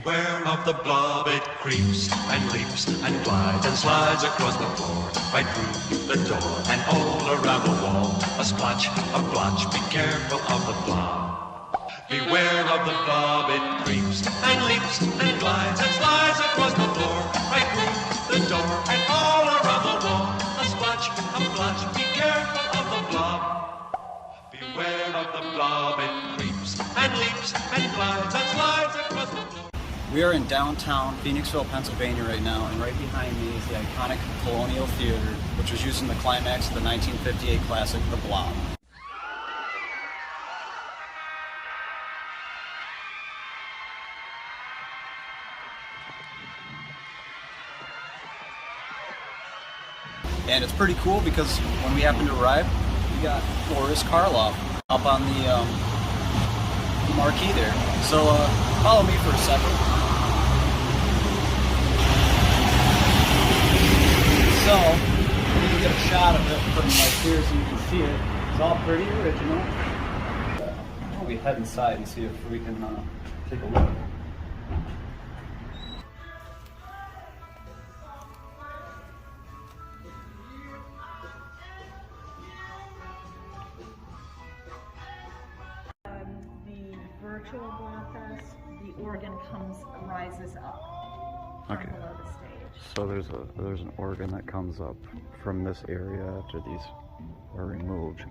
Beware of the blob, it creeps and leaps and glides and slides across the floor, right through the door and all around the wall. A splotch, a blotch, be careful of the blob. Beware of the blob, it creeps and leaps and glides and slides across the floor, right through the door and all around the wall. A splotch, a blotch, be careful of the blob. Beware of the blob, it creeps and leaps and glides and slides across the floor. We are in downtown Phoenixville, Pennsylvania right now, and right behind me is the iconic Colonial Theater, which was used in the climax of the 1958 classic, The Blob. And it's pretty cool because when we happened to arrive, we got Boris Karloff up on the marquee there. So follow me for a second. So, I'm going to get a shot of it from right here so you can see it. It's all pretty original. I'll be head inside and see if we can take a look. The virtual Blobfest, the organ rises up from below the stage. So there's an organ that comes up from this area after these are removed.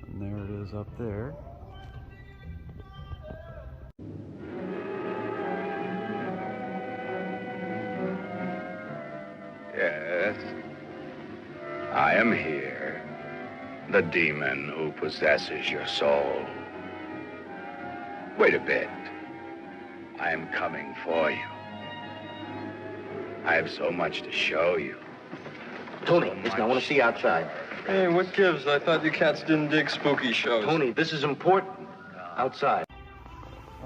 And there it is up there. Yes, I am here, the demon who possesses your soul. Wait a bit. I am coming for you. I have so much to show you. Tony, listen, I want to see you outside. Hey, what gives? I thought you cats didn't dig spooky shows. Tony, this is important. Outside.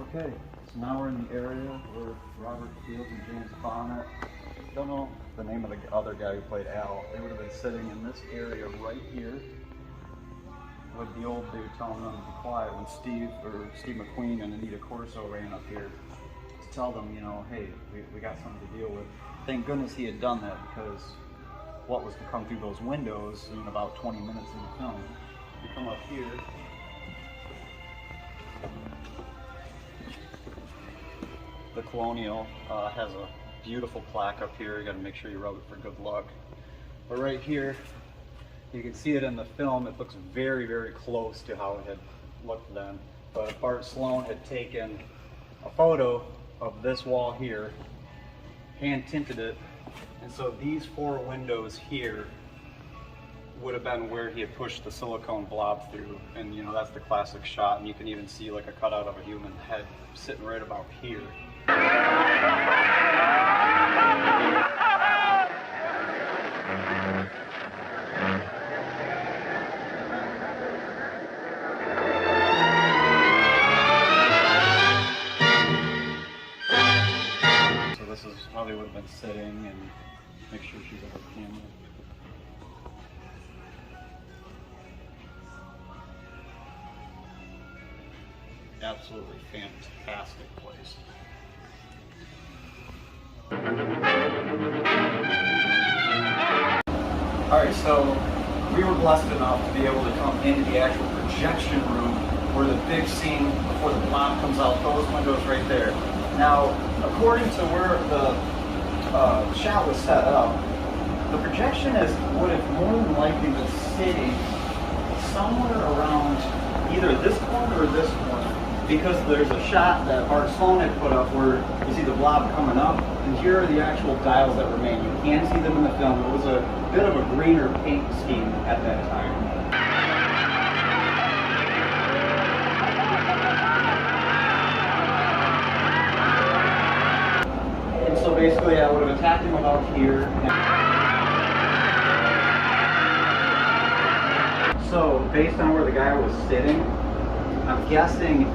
Okay, so now we're in the area where Robert Fields and James Bonnet, don't know the name of the other guy who played Al, they would have been sitting in this area right here with the old dude telling them to be quiet when Steve McQueen and Anita Corso ran up here to tell them, you know, hey, we got something to deal with. Thank goodness he had done that, because what was to come through those windows in about 20 minutes in the film. You come up here, the Colonial has a beautiful plaque up here. You got to make sure you rub it for good luck. But right here, you can see it in the film. It looks very, very close to how it had looked then. But Bart Sloan had taken a photo of this wall here, hand tinted it, and so these 4 windows here would have been where he had pushed the silicone blob through. And you know, that's the classic shot, and you can even see like a cutout of a human head sitting right about here. So this is how they would have been sitting, and make sure she's at her camera. Absolutely fantastic place. Alright, so we were blessed enough to be able to come into the actual projection room where the big scene before the blob comes out, those windows right there. Now, according to where the shot was set up, the projectionist would have more than likely been sitting somewhere around either this corner or this corner, because there's a shot that Bart Sloan had put up where you see the blob coming up, and here are the actual dials that remain. You can see them in the film. It was a bit of a greener paint scheme at that time. And so basically I would have attacked him about here. So based on where the guy was sitting, I'm guessing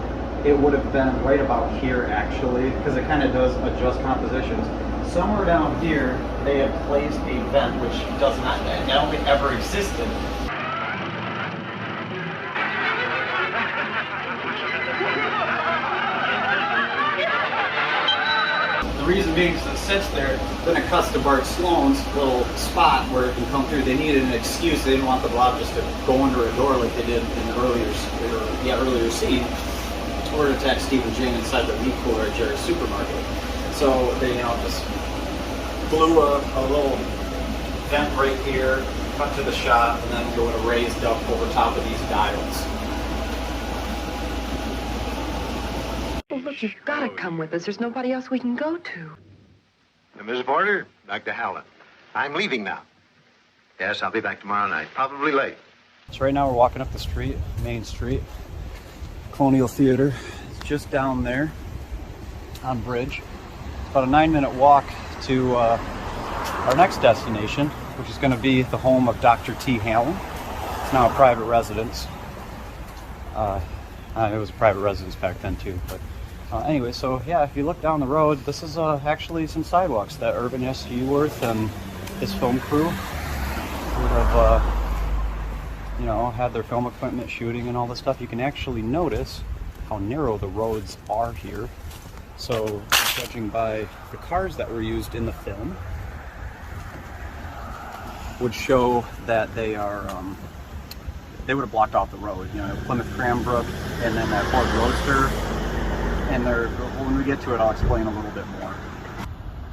it would have been right about here actually, because it kind of does adjust compositions. Somewhere down here, they have placed a vent which does not, I don't think ever existed. The reason being is it sits there, then it cuts to Bart Sloan's little spot where it can come through. They needed an excuse. They didn't want the blob just to go under a door like they did in the earlier scene, or to attack Steve and Jane inside the meat cooler at Jerry's supermarket. So they, just blew a little vent right here, cut to the shop, and then go in a raised up over top of these dials. Well, look, you've got to come with us. There's nobody else we can go to. Mrs. Porter, Dr. Howland. I'm leaving now. Yes, I'll be back tomorrow night, probably late. So right now we're walking up the street, Main Street. Colonial Theater. It's just down there on Bridge. It's about a 9-minute walk to our next destination, which is going to be the home of Dr. T. Howland. It's now a private residence. It was a private residence back then too, but anyway, so yeah, if you look down the road, this is actually some sidewalks that Irvin S. Hewworth and his film crew would have, had their film equipment shooting and all this stuff. You can actually notice how narrow the roads are here. So, judging by the cars that were used in the film, would show that they are, they would have blocked off the road. Plymouth Cranbrook and then that Ford Roadster. And when we get to it, I'll explain a little bit more.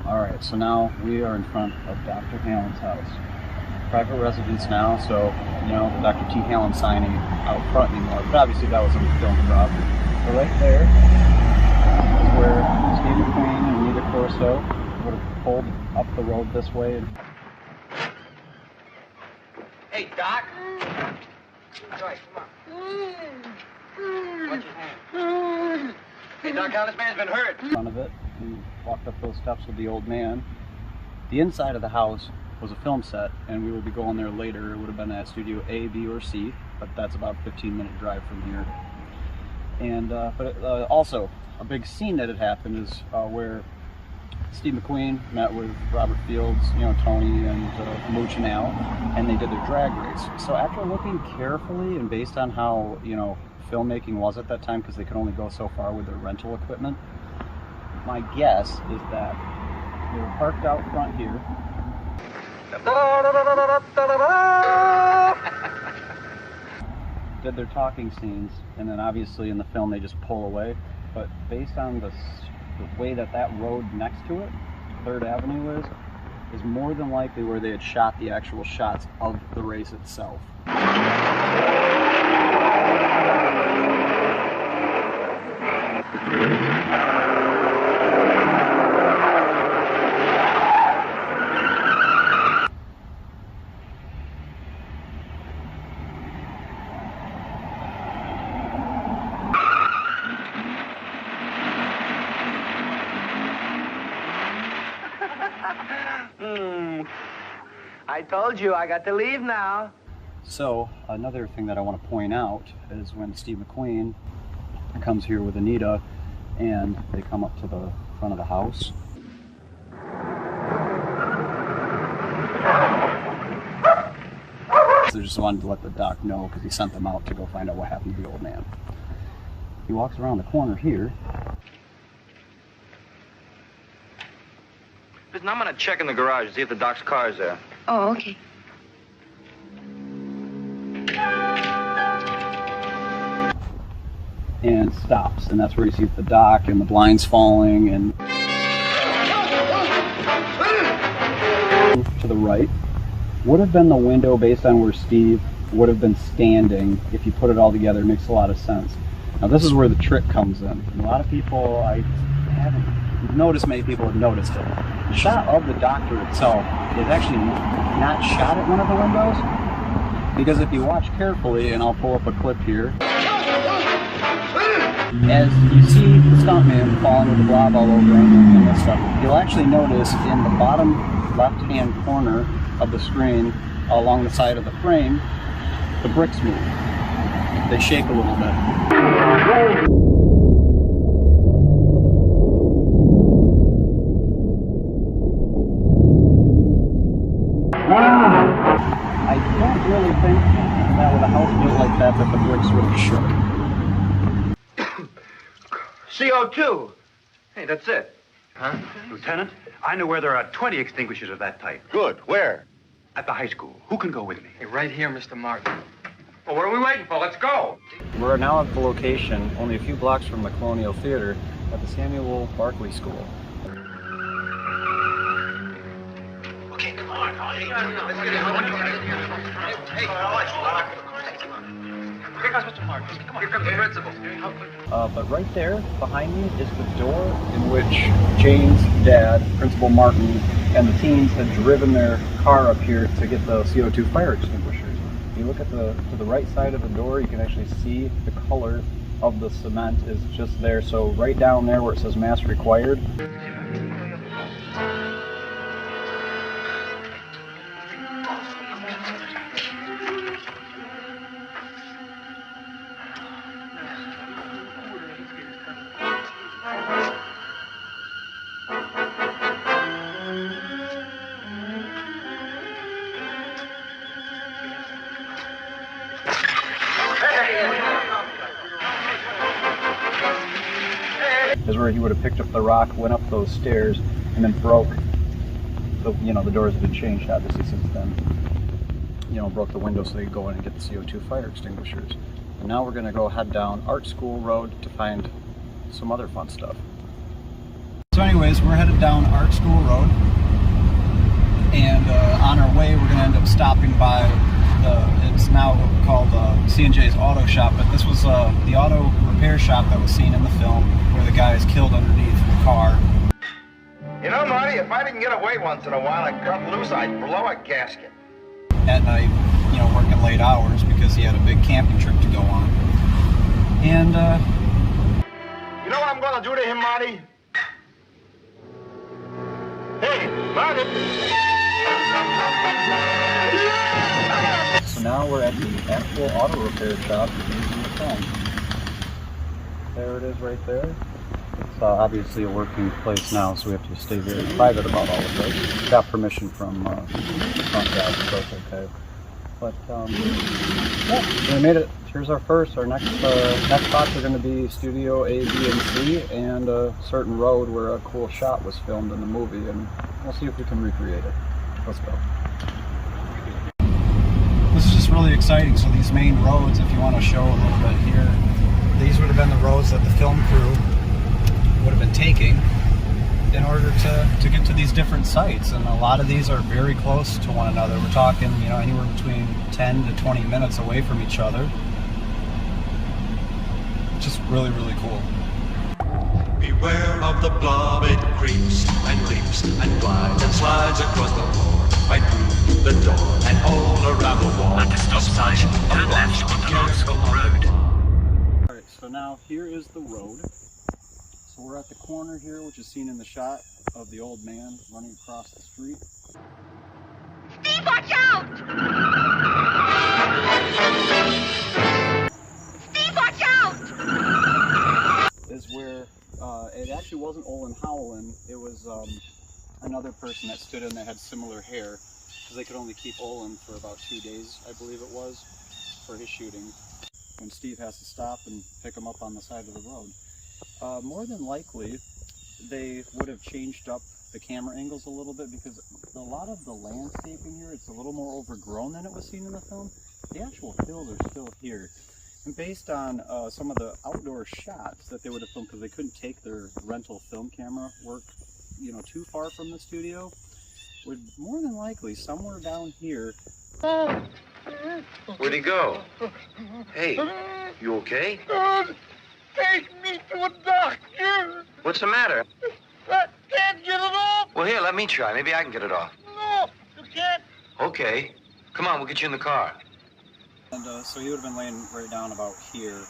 Alright, so now we are in front of Dr. Howland's house. Private residence now, so, the Dr. T. Howland sign ain't out front anymore. But obviously that was a film prop. So right there is where Steve McQueen and Anita Corso would have pulled up the road this way. Hey, Doc. Joyce, come on. What's your hand? Hey, Doc, how this man's been hurt? In front of it, we walked up those steps with the old man. The inside of the house was a film set, and we will be going there later. It would have been at Studio A, B, or C, but that's about a 15-minute drive from here. And also, a big scene that had happened is where Steve McQueen met with Robert Fields, Tony and Mooch and Al, and they did their drag race. So after looking carefully and based on how, filmmaking was at that time, because they could only go so far with their rental equipment, my guess is that they were parked out front here. Did their talking scenes, and then obviously in the film they just pull away. But based on the way that road next to it, 3rd Avenue is more than likely where they had shot the actual shots of the race itself. I told you, I got to leave now. So, another thing that I want to point out is when Steve McQueen comes here with Anita and they come up to the front of the house. They just wanted to let the doc know because he sent them out to go find out what happened to the old man. He walks around the corner here. Listen, I'm gonna check in the garage and see if the doc's car's there. Oh, okay. And stops, and that's where you see the dock and the blinds falling, and to the right would have been the window based on where Steve would have been standing. If you put it all together, it makes a lot of sense. Now this is where the trick comes in. And a lot of people, I haven't noticed, many people have noticed it. The shot of the doctor itself is actually not shot at one of the windows, because if you watch carefully, and I'll pull up a clip here, as you see the stuntman falling with the blob all over him and this stuff, you'll actually notice in the bottom left-hand corner of the screen, along the side of the frame, the bricks move. They shake a little bit. I don't really think that with a house built like that the bricks really shook. CO2. Hey, that's it. Huh? Lieutenant, I know where there are 20 extinguishers of that type. Good. Where? At the high school. Who can go with me? Hey, right here, Mr. Martin. Well, what are we waiting for? Let's go. We're now at the location, only a few blocks from the Colonial Theater, at the Samuel Barclay School. Okay, come on. Let's get it. Hey, here comes Mr. Martin. Come on. Here comes the principal. But right there, behind me, is the door in which Jane's dad, Principal Martin, and the teens had driven their car up here to get the CO2 fire extinguishers. If you look at to the right side of the door, you can actually see the color of the cement is just there. So right down there where it says mass required. Is where he would have picked up the rock, went up those stairs, and then broke the, the doors have been changed obviously since then. Broke the window so they could go in and get the CO2 fire extinguishers. And now we're gonna go head down Art School Road to find some other fun stuff. So anyways, we're headed down Art School Road, and on our way we're gonna end up stopping by it's now called C&J's Auto Shop, but this was the auto repair shop that was seen in the film where the guy is killed underneath the car. You know, Marty, if I didn't get away once in a while and cut loose, I'd blow a gasket. At night, working late hours because he had a big camping trip to go on. And, you know what I'm gonna do to him, Marty? Hey, Marty! So now we're at the actual auto repair shop using the film. There it is right there. It's obviously a working place now, so we have to stay very private about all of this. Got permission from front guys, so it's okay. But yeah, we made it. Here's our first. Our next spots are going to be Studio A, B, and C, and a certain road where a cool shot was filmed in the movie, and we'll see if we can recreate it. Let's go. This is just really exciting. So these main roads, if you want to show a little bit here, these would have been the roads that the film crew would have been taking in order to get to these different sites, and a lot of these are very close to one another. We're talking, anywhere between 10 to 20 minutes away from each other. Just really, really cool. Beware of the blob, it creeps and leaps and glides and slides across the floor, right through the door and all around the wall. At the stop sign, turn left onto Old School Road. Alright, so now here is the road. So we're at the corner here, which is seen in the shot of the old man running across the street. Steve, watch out! Steve, watch out! Is where it actually wasn't Olin Howland, it was another person that stood in that had similar hair, because they could only keep Olin for about 2 days, I believe it was, for his shooting, when Steve has to stop and pick him up on the side of the road. More than likely, they would have changed up the camera angles a little bit, because a lot of the landscaping here, it's a little more overgrown than it was seen in the film. The actual hills are still here. And based on some of the outdoor shots that they would have filmed, because they couldn't take their rental film camera work, too far from the studio, would more than likely somewhere down here. Where'd he go? Hey, you okay? Take me to a doctor! What's the matter? I can't get it off! Well, here, let me try. Maybe I can get it off. No, you can't. Okay. Come on, we'll get you in the car. And so he would have been laying right down about here,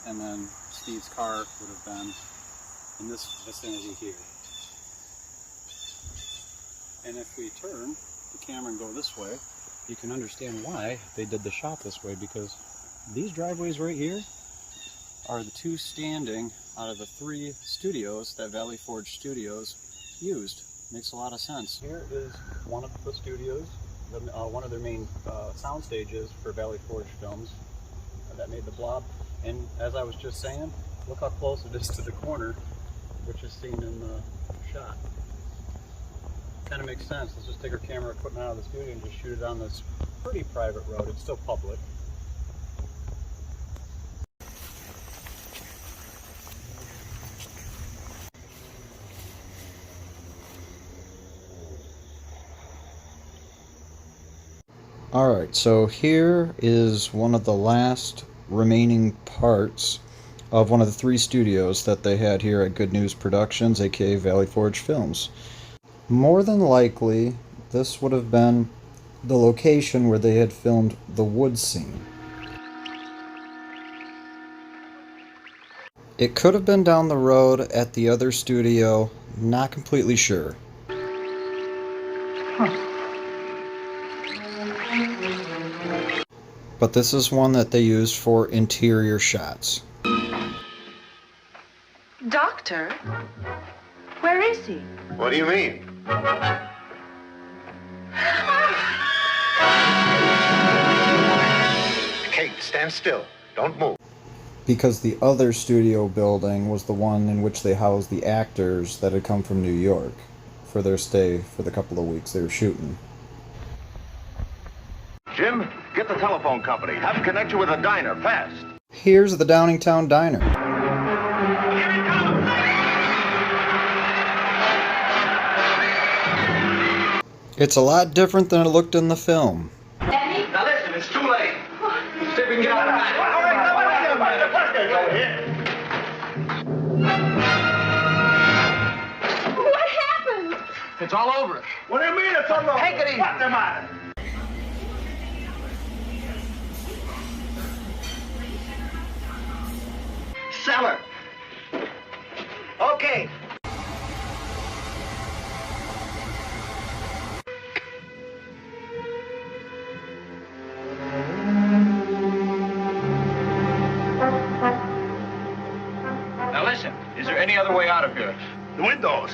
and then Steve's car would have been in this vicinity here. And if we turn the camera and go this way, you can understand why they did the shot this way, because these driveways right here are the two standing out of the 3 studios that Valley Forge Studios used. Makes a lot of sense. Here is one of the studios, one of their main sound stages for Valley Forge films that made the BLOB. And as I was just saying, look how close it is to the corner which is seen in the shot. Kind of makes sense. Let's just take our camera equipment out of the studio and just shoot it on this pretty private road. It's still public. Alright, so here is one of the last remaining parts of one of the 3 studios that they had here at Good News Productions, aka Valley Forge Films. More than likely, this would have been the location where they had filmed the wood scene. It could have been down the road at the other studio, not completely sure. But this is one that they used for interior shots. Doctor? Where is he? What do you mean? Kate, stand still. Don't move. Because the other studio building was the one in which they housed the actors that had come from New York for their stay for the couple of weeks they were shooting. Jim, get the telephone company. Have them connect you with a diner, fast. Here's the Downingtown Diner. It's a lot different than it looked in the film. Now listen, it's too late. See if we can get out of the back. All right, What happened? it's all over. What do you mean it's all over? Take it easy. What's the matter? Cellar. Okay. Now listen, is there any other way out of here? The windows.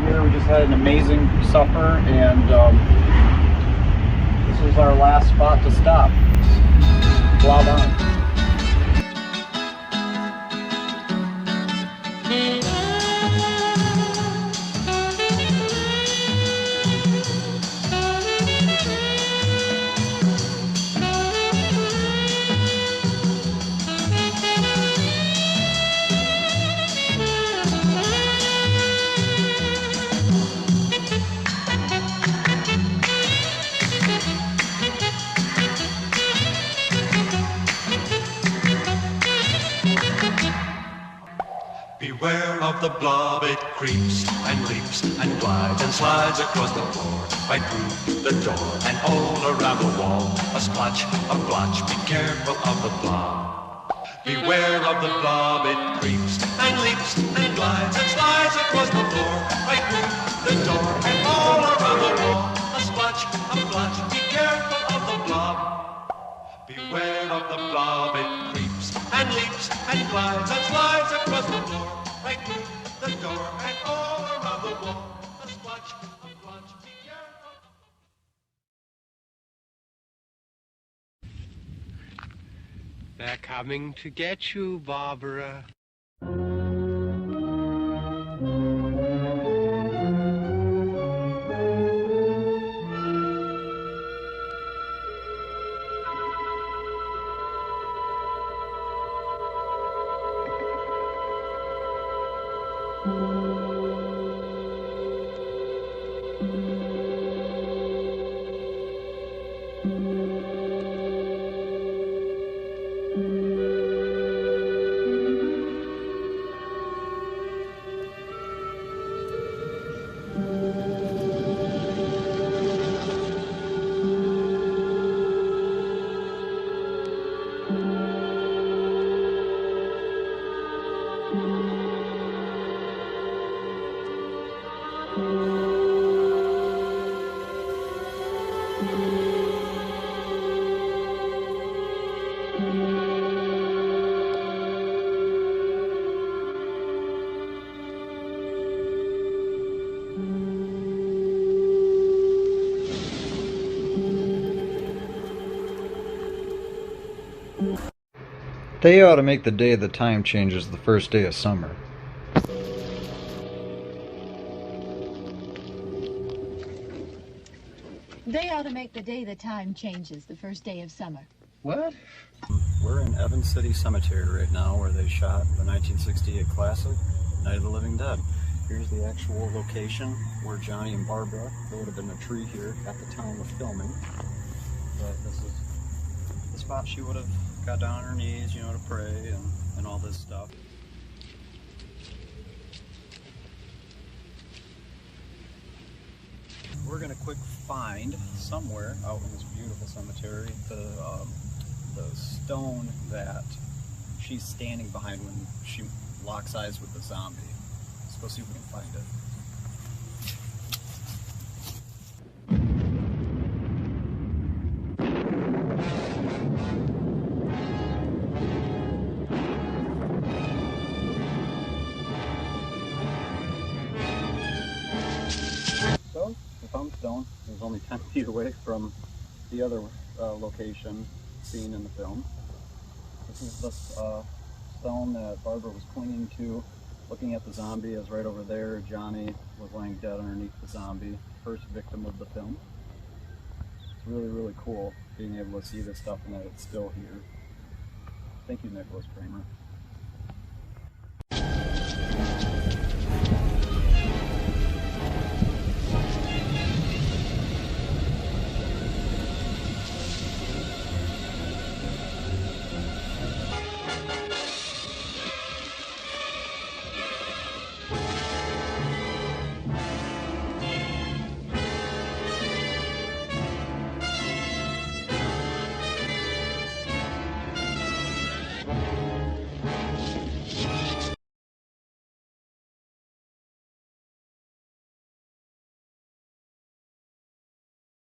Here we just had an amazing supper, and this was our last spot to stop. BLOB on. Beware of the blob, it creeps and leaps and glides and slides across the floor, right through the door and all around the wall. A splotch, a blotch, be careful of the blob. Beware of the blob, it creeps and leaps and glides and slides across the floor, right through the door and all around the wall. A splotch, a blotch, be careful of the blob. Beware of the blob, it creeps and leaps and glides and slides across the floor, right through the door and all around the wall. A splotch, a blotch, be careful. They're coming to get you, Barbara. They ought to make the day the time changes the first day of summer. They ought to make the day the time changes the first day of summer. What? We're in Evans City Cemetery right now, where they shot the 1968 classic, Night of the Living Dead. Here's the actual location where Johnny and Barbara, there would have been a tree here at the time of filming. But this is the spot she would have got down on her knees, you know, to pray and all this stuff. We're gonna quick find somewhere out in this beautiful cemetery the stone that she's standing behind when she locks eyes with the zombie. Let's go see if we can find it. So, we found the stone. It was only 10 feet away from the other location seen in the film. This is the stone that Barbara was clinging to, looking at the zombie. As right over there, Johnny was laying dead underneath the zombie, first victim of the film. It's really, really cool being able to see this stuff and that it's still here. Thank you, Nicholas Kramer.